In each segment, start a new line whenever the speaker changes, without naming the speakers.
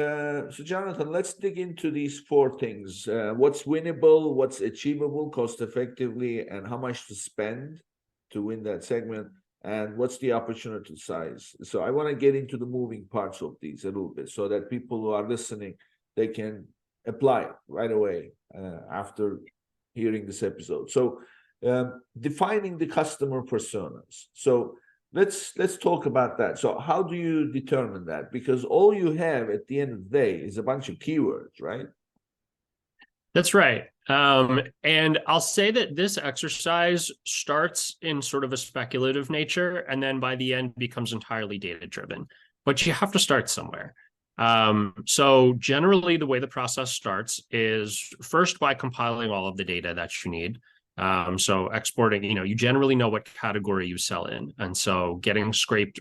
So Jonathan, let's dig into these four things. What's winnable, what's achievable cost effectively, and how much to spend to win that segment, and what's the opportunity size. So I want to get into the moving parts of these a little bit so that people who are listening, they can apply right away after hearing this episode. So defining the customer personas. So let's talk about that. So how do you determine that? Because all you have at the end of the day is a bunch of keywords, right?
That's right. And I'll say that this exercise starts in sort of a speculative nature, and then by the end becomes entirely data-driven. But you have to start somewhere. So generally, the way the process starts is first by compiling all of the data that you need. So exporting, you generally know what category you sell in. And so getting scraped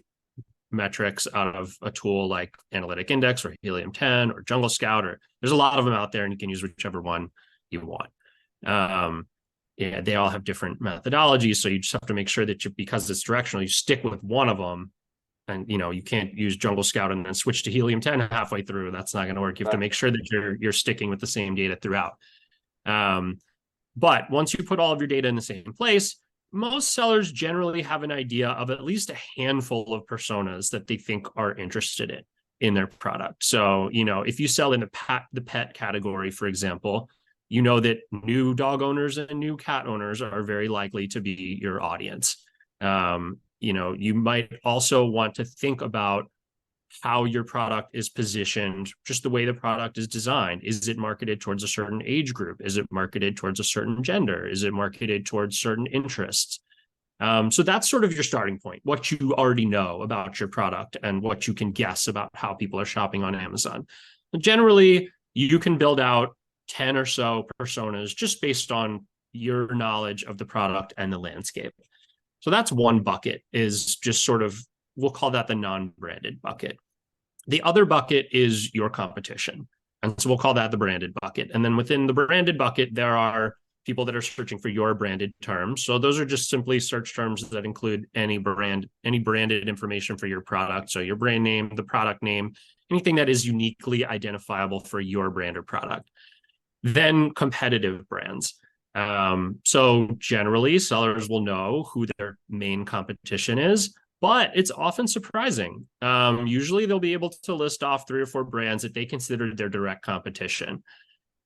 metrics out of a tool like Analytic Index or Helium 10 or Jungle Scout, or there's a lot of them out there, and you can use whichever one you want. Yeah, they all have different methodologies. So you just have to make sure that because it's directional, you stick with one of them. And you can't use Jungle Scout and then switch to Helium 10 halfway through. That's not going to work. You have to make sure that you're sticking with the same data throughout. But once you put all of your data in the same place, most sellers generally have an idea of at least a handful of personas that they think are interested in their product. So, if you sell in the pet category, for example, you know that new dog owners and new cat owners are very likely to be your audience. You might also want to think about how your product is positioned, just the way the product is designed. Is it marketed towards a certain age group? Is it marketed towards a certain gender? Is it marketed towards certain interests? So that's sort of your starting point, what you already know about your product and what you can guess about how people are shopping on Amazon. Generally, you can build out 10 or so personas just based on your knowledge of the product and the landscape. So that's one bucket, is just sort of, we'll call that the non-branded bucket. The other bucket is your competition. And so we'll call that the branded bucket. And then within the branded bucket, there are people that are searching for your branded terms. So those are just simply search terms that include any branded information for your product. So your brand name, the product name, anything that is uniquely identifiable for your brand or product. Then competitive brands. So generally, sellers will know who their main competition is, but it's often surprising. Usually they'll be able to list off 3 or 4 brands that they consider their direct competition.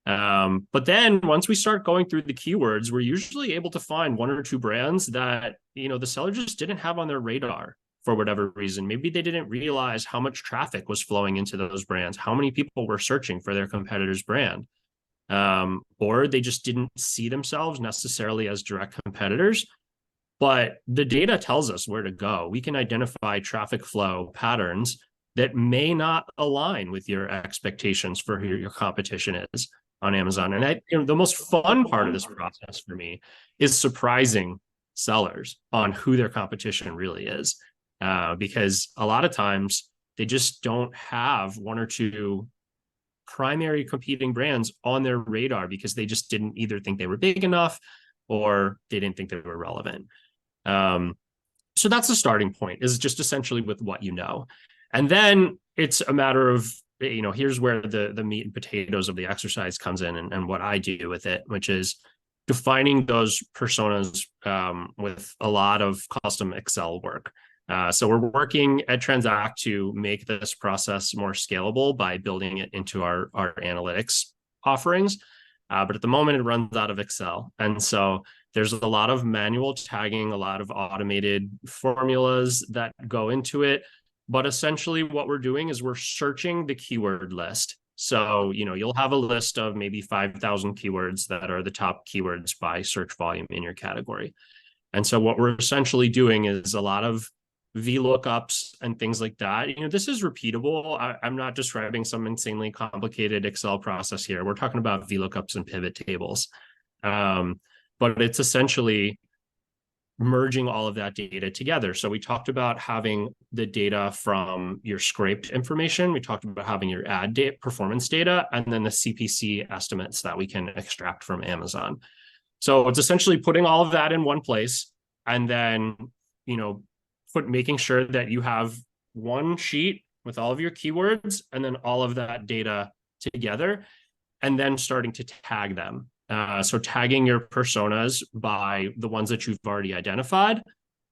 But then once we start going through the keywords, we're usually able to find 1 or 2 brands that, the seller just didn't have on their radar for whatever reason. Maybe they didn't realize how much traffic was flowing into those brands, how many people were searching for their competitor's brand. Or they just didn't see themselves necessarily as direct competitors. But the data tells us where to go. We can identify traffic flow patterns that may not align with your expectations for who your competition is on Amazon. And the most fun part of this process for me is surprising sellers on who their competition really is. Because a lot of times they just don't have 1 or 2 primary competing brands on their radar because they just didn't either think they were big enough or they didn't think they were relevant. So that's the starting point, is just essentially with what you know. And then it's a matter of, here's where the meat and potatoes of the exercise comes in, and what I do with it, which is defining those personas with a lot of custom Excel work. So we're working at Transact to make this process more scalable by building it into our analytics offerings. But at the moment, it runs out of Excel. And so there's a lot of manual tagging, a lot of automated formulas that go into it. But essentially what we're doing is we're searching the keyword list. So, you'll have a list of maybe 5,000 keywords that are the top keywords by search volume in your category. And so what we're essentially doing is a lot of VLOOKUPs and things like that. This is repeatable. I'm not describing some insanely complicated Excel process here. We're talking about VLOOKUPs and pivot tables. But it's essentially merging all of that data together. So we talked about having the data from your scraped information. We talked about having your ad data, performance data, and then the CPC estimates that we can extract from Amazon. So it's essentially putting all of that in one place, and then, making sure that you have one sheet with all of your keywords and then all of that data together, and then starting to tag them. So tagging your personas by the ones that you've already identified.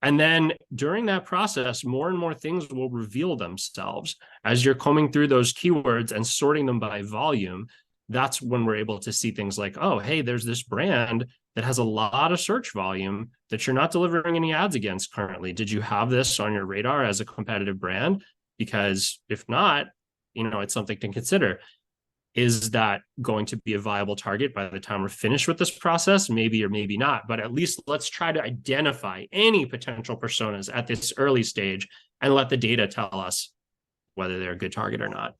And then during that process, more and more things will reveal themselves as you're combing through those keywords and sorting them by volume. That's when we're able to see things like, oh, hey, there's this brand that has a lot of search volume that you're not delivering any ads against currently. Did you have this on your radar as a competitive brand? Because if not, it's something to consider. Is that going to be a viable target by the time we're finished with this process? Maybe or maybe not, but at least let's try to identify any potential personas at this early stage and let the data tell us whether they're a good target or not.